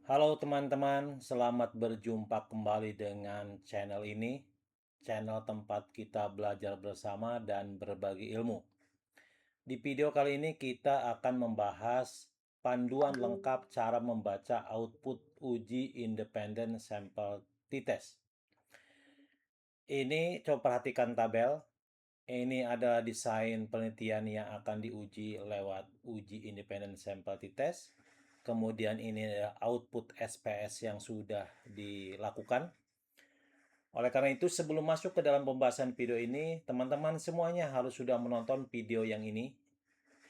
Halo teman-teman, selamat berjumpa kembali dengan channel ini, channel tempat kita belajar bersama dan berbagi ilmu. Di video kali ini kita akan membahas panduan lengkap cara membaca output uji independen sampel t-test. Ini coba perhatikan tabel. Ini adalah desain penelitian yang akan diuji lewat uji independen sampel t-test. Kemudian ini adalah output SPS yang sudah dilakukan. Oleh karena itu, sebelum masuk ke dalam pembahasan video ini, teman-teman semuanya harus sudah menonton video yang ini.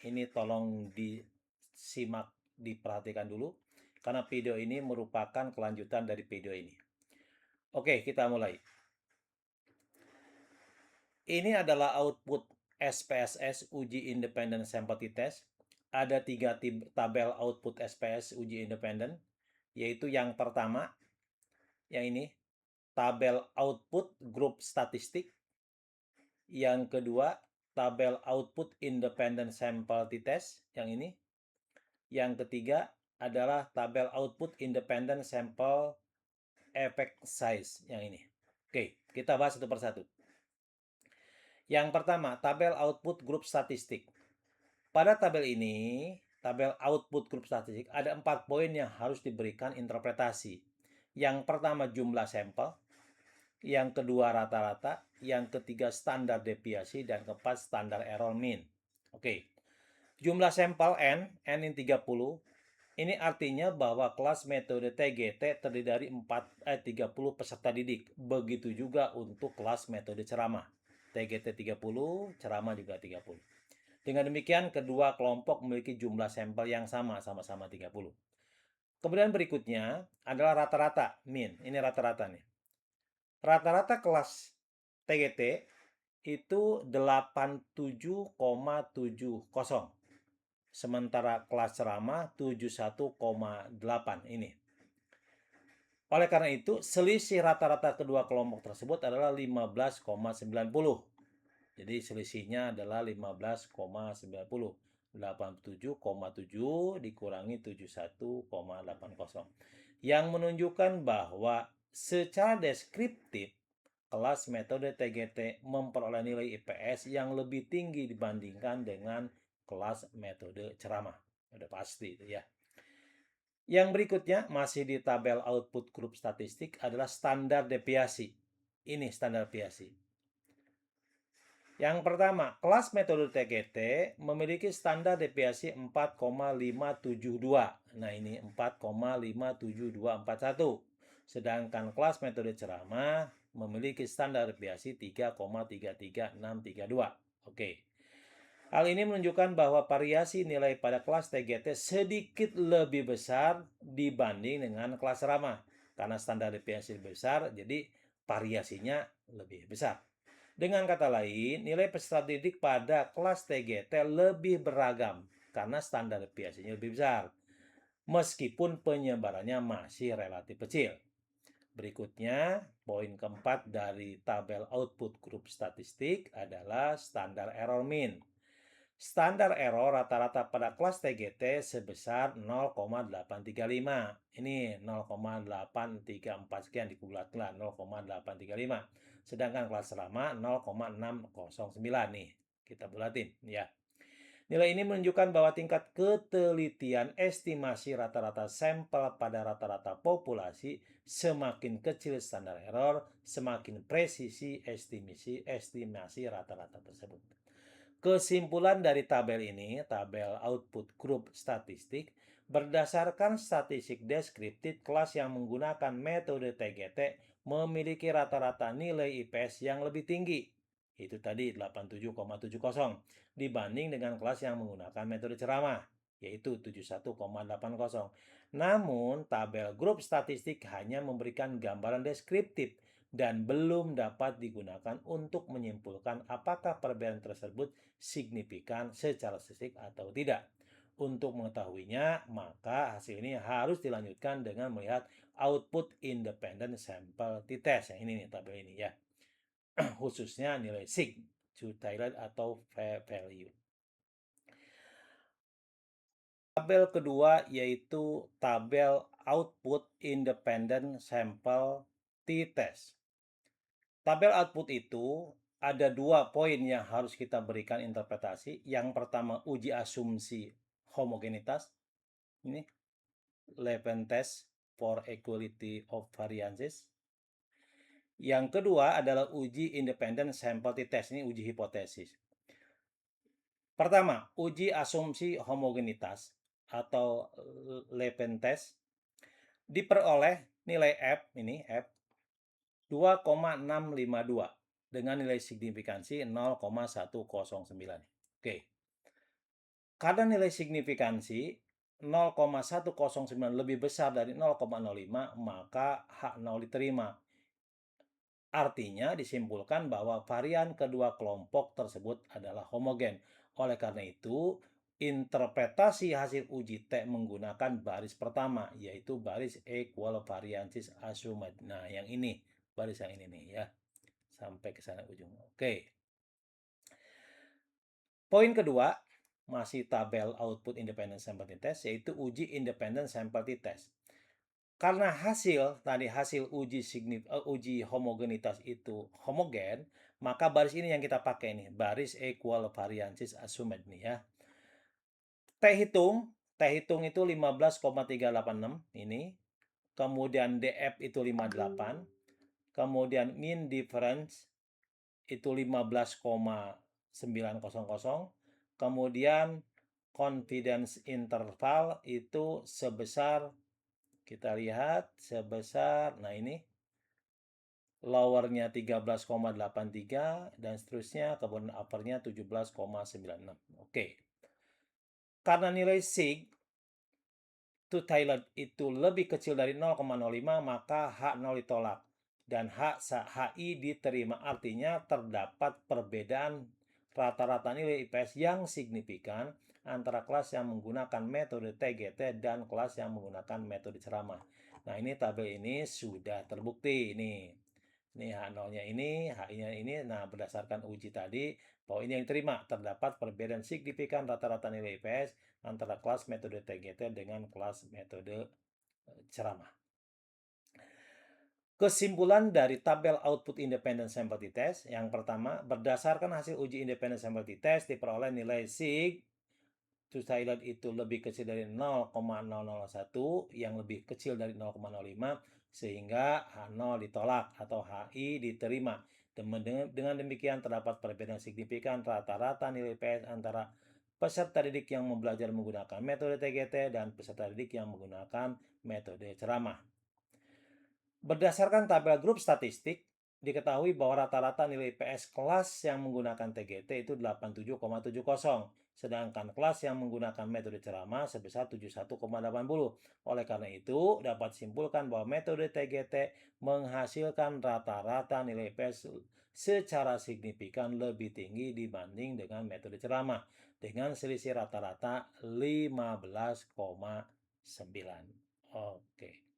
Ini tolong disimak, diperhatikan dulu, karena video ini merupakan kelanjutan dari video ini. Oke, kita mulai. Ini adalah output SPSS uji independen sampel t-test. Ada 3 tabel output SPS uji independen, yaitu yang pertama, yang ini, tabel output grup statistik. Yang kedua, tabel output independent sample t-test, yang ini. Yang ketiga adalah tabel output independent sample effect size, yang ini. Oke, kita bahas satu persatu. Yang pertama, tabel output grup statistik. Pada tabel ini, tabel output grup statistik, ada 4 poin yang harus diberikan interpretasi. Yang pertama, jumlah sampel. Yang kedua, rata-rata. Yang ketiga, standar deviasi. Dan keempat, standar error mean. Oke, jumlah sampel N ini 30. Ini artinya bahwa kelas metode TGT terdiri dari 30 peserta didik. Begitu juga untuk kelas metode ceramah. TGT 30, ceramah juga 30. Dengan demikian, kedua kelompok memiliki jumlah sampel yang sama, sama-sama 30. Kemudian berikutnya adalah rata-rata, mean. Ini rata-rata nih. Rata-rata kelas TGT itu 87,70. Sementara kelas ceramah 71,8 ini. Oleh karena itu, selisih rata-rata kedua kelompok tersebut adalah 15,90. Jadi selisihnya adalah 15,90. 87,7 dikurangi 71,80. Yang menunjukkan bahwa secara deskriptif, kelas metode TGT memperoleh nilai IPS yang lebih tinggi dibandingkan dengan kelas metode ceramah. Udah pasti itu ya. Yang berikutnya masih di tabel output grup statistik adalah standar deviasi. Ini standar deviasi. Yang pertama, kelas metode TGT memiliki standar deviasi 4,572. Nah, ini 4,57241. Sedangkan kelas metode ceramah memiliki standar deviasi 3,33632. Oke. Hal ini menunjukkan bahwa variasi nilai pada kelas TGT sedikit lebih besar dibanding dengan kelas ceramah. Karena standar deviasi lebih besar, jadi variasinya lebih besar. Dengan kata lain, nilai peserta didik pada kelas TGT lebih beragam karena standar deviasinya lebih besar. Meskipun penyebarannya masih relatif kecil. Berikutnya, poin keempat dari tabel output grup statistik adalah standar error mean. Standar error rata-rata pada kelas TGT sebesar 0,835. Ini 0,834 sekian dikulatkan 0,835. Sedangkan kelas ceramah 0,609 nih. Kita bulatin ya. Nilai ini menunjukkan bahwa tingkat ketelitian estimasi rata-rata sampel pada rata-rata populasi semakin kecil standar error, semakin presisi estimasi rata-rata tersebut. Kesimpulan dari tabel ini, tabel output grup statistik, berdasarkan statistik deskriptif, kelas yang menggunakan metode TGT memiliki rata-rata nilai IPS yang lebih tinggi. Itu tadi 87,70 dibanding dengan kelas yang menggunakan metode ceramah, yaitu 71,80. Namun, tabel grup statistik hanya memberikan gambaran deskriptif dan belum dapat digunakan untuk menyimpulkan apakah perbedaan tersebut signifikan secara statistik atau tidak. Untuk mengetahuinya, maka hasil ini harus dilanjutkan dengan melihat output independent sample t-test. Yang ini nih, tabel ini ya. Khususnya nilai sig, Shutile atau value. Tabel kedua yaitu tabel output independent sample t-test. Tabel output itu ada 2 poin yang harus kita berikan interpretasi. Yang pertama, uji asumsi homogenitas. Ini Levene test for equality of variances. Yang kedua adalah uji independent sample t-test. Ini uji hipotesis. Pertama, uji asumsi homogenitas atau Levene test diperoleh nilai F, ini F 2,652 dengan nilai signifikansi 0,109. Oke. Karena nilai signifikansi 0,109 lebih besar dari 0,05, maka H0 diterima. Artinya disimpulkan bahwa varian kedua kelompok tersebut adalah homogen. Oleh karena itu, interpretasi hasil uji T menggunakan baris pertama, yaitu baris equal variances assumed. Nah, yang ini, baris yang ini nih ya. Sampai ke sana ujung. Oke. Poin kedua, masih tabel output independent sample t-test, yaitu uji independent sample t-test. Karena hasil uji homogenitas itu homogen, maka baris ini yang kita pakai nih, baris equal variances assumed nih ya. T hitung itu 15,386 ini. Kemudian DF itu 58. Kemudian mean difference itu 15,900. Kemudian confidence interval itu sebesar, kita lihat sebesar, nah ini lowernya 13,83 dan seterusnya, kemudian uppernya 17,96. Oke. Karena nilai sig to Thailand itu lebih kecil dari 0,05, maka H0 ditolak dan HI diterima. Artinya terdapat perbedaan rata-rata nilai IPS yang signifikan antara kelas yang menggunakan metode TGT dan kelas yang menggunakan metode ceramah. Nah, ini tabel ini sudah terbukti. Ini H0-nya ini, HI-nya ini. Nah, berdasarkan uji tadi, bahwa ini yang diterima. Terdapat perbedaan signifikan rata-rata nilai IPS antara kelas metode TGT dengan kelas metode ceramah. Kesimpulan dari tabel output independent sample t-test. Yang pertama, berdasarkan hasil uji independent sample t-test diperoleh nilai sig to Thailand itu lebih kecil dari 0,001, yang lebih kecil dari 0,05, sehingga H0 ditolak atau HI diterima. Dengan demikian terdapat perbedaan signifikan rata-rata nilai PS antara peserta didik yang belajar menggunakan metode TGT dan peserta didik yang menggunakan metode ceramah. Berdasarkan tabel grup statistik, diketahui bahwa rata-rata nilai IPS kelas yang menggunakan TGT itu 87,70, sedangkan kelas yang menggunakan metode ceramah sebesar 71,80. Oleh karena itu, dapat simpulkan bahwa metode TGT menghasilkan rata-rata nilai IPS secara signifikan lebih tinggi dibanding dengan metode ceramah, dengan selisih rata-rata 15,9. Oke.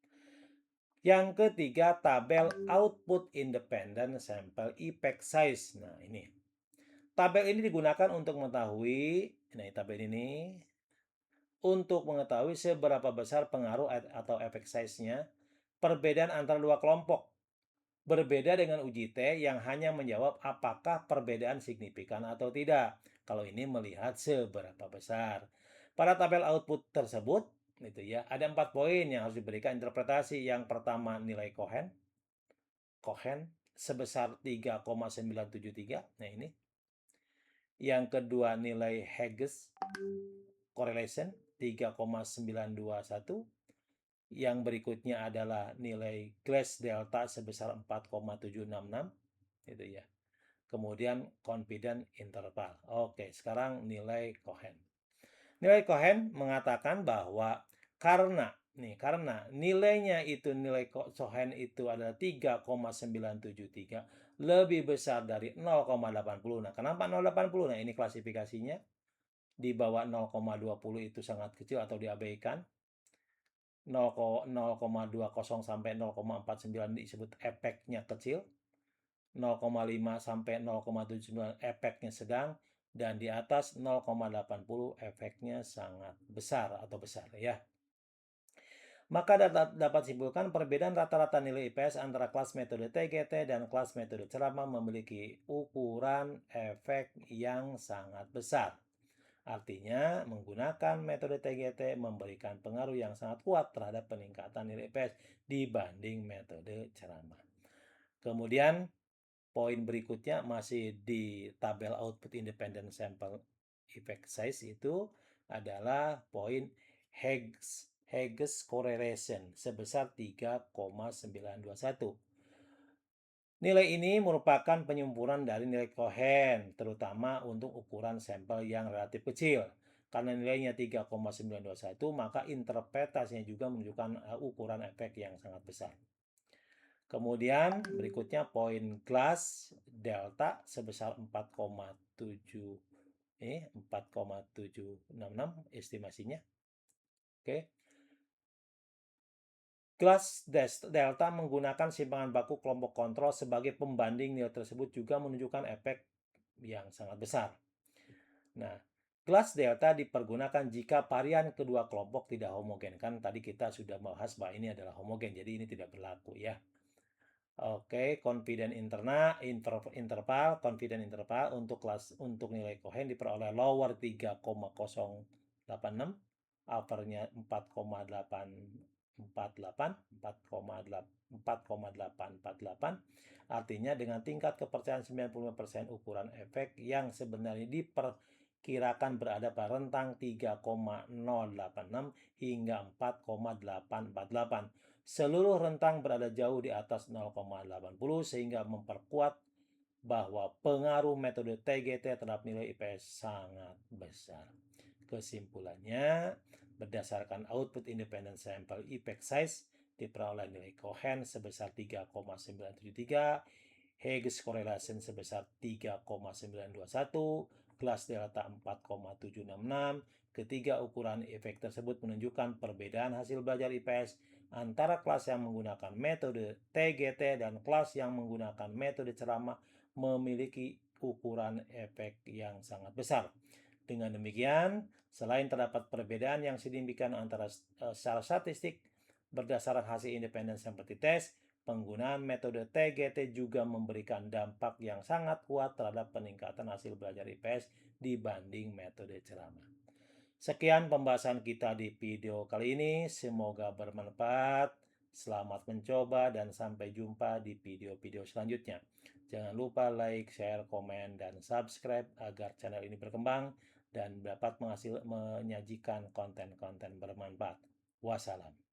Yang ketiga, tabel output independent sample effect size. Nah, ini. Tabel ini digunakan untuk mengetahui, tabel ini, untuk mengetahui seberapa besar pengaruh atau effect size-nya perbedaan antara dua kelompok. Berbeda dengan uji T yang hanya menjawab apakah perbedaan signifikan atau tidak. Kalau ini melihat seberapa besar. Pada tabel output tersebut, ada 4 poin yang harus diberikan interpretasi. Yang pertama, nilai Cohen sebesar 3,973. Nah, ini. Yang kedua, nilai Hughes correlation 3,921. Yang berikutnya adalah nilai Glass delta sebesar 4,766. Itu ya. Kemudian confidence interval. Oke, sekarang nilai Cohen. Nilai Cohen mengatakan bahwa karena nilainya itu, nilai Cohen itu adalah 3,973, lebih besar dari 0,80. Nah, kenapa 0,80? Nah, ini klasifikasinya. Di bawah 0,20 itu sangat kecil atau diabaikan. 0,20 sampai 0,49 disebut efeknya kecil. 0,5 sampai 0,79 efeknya sedang, dan di atas 0,80 efeknya sangat besar atau besar ya. Maka dapat simpulkan perbedaan rata-rata nilai IPS antara kelas metode TGT dan kelas metode ceramah memiliki ukuran efek yang sangat besar. Artinya, menggunakan metode TGT memberikan pengaruh yang sangat kuat terhadap peningkatan nilai IPS dibanding metode ceramah. Kemudian, poin berikutnya masih di tabel output independent sample effect size itu adalah poin Higgs correlation sebesar 3,921. Nilai ini merupakan penyempurnaan dari nilai Cohen, terutama untuk ukuran sampel yang relatif kecil. Karena nilainya 3,921, maka interpretasinya juga menunjukkan ukuran efek yang sangat besar. Kemudian berikutnya poin Glass delta sebesar 4,766 estimasinya. Oke. Glass delta menggunakan simpangan baku kelompok kontrol sebagai pembanding nilai tersebut juga menunjukkan efek yang sangat besar. Nah, Glass delta dipergunakan jika varian kedua kelompok tidak homogen. Kan tadi kita sudah bahas bahwa ini adalah homogen, jadi ini tidak berlaku ya. Oke, confidence interval untuk nilai Cohen diperoleh lower 3,086, uppernya 4,848. Artinya dengan tingkat kepercayaan 95% ukuran efek yang sebenarnya diperkirakan berada pada rentang 3,086 hingga 4,848. Seluruh rentang berada jauh di atas 0,80 sehingga memperkuat bahwa pengaruh metode TGT terhadap nilai IPS sangat besar. Kesimpulannya, berdasarkan output independent sample effect size diperoleh nilai Cohen sebesar 3,973, Higgs correlation sebesar 3,921, Glass delta 4,766. Ketiga ukuran efek tersebut menunjukkan perbedaan hasil belajar IPS antara kelas yang menggunakan metode TGT dan kelas yang menggunakan metode ceramah memiliki ukuran efek yang sangat besar. Dengan demikian, selain terdapat perbedaan yang signifikan antara secara statistik berdasarkan hasil independen seperti tes, penggunaan metode TGT juga memberikan dampak yang sangat kuat terhadap peningkatan hasil belajar IPS dibanding metode ceramah. Sekian pembahasan kita di video kali ini, semoga bermanfaat. Selamat mencoba dan sampai jumpa di video-video selanjutnya. Jangan lupa like, share, komen, dan subscribe agar channel ini berkembang dan dapat menyajikan konten-konten bermanfaat. Wassalam.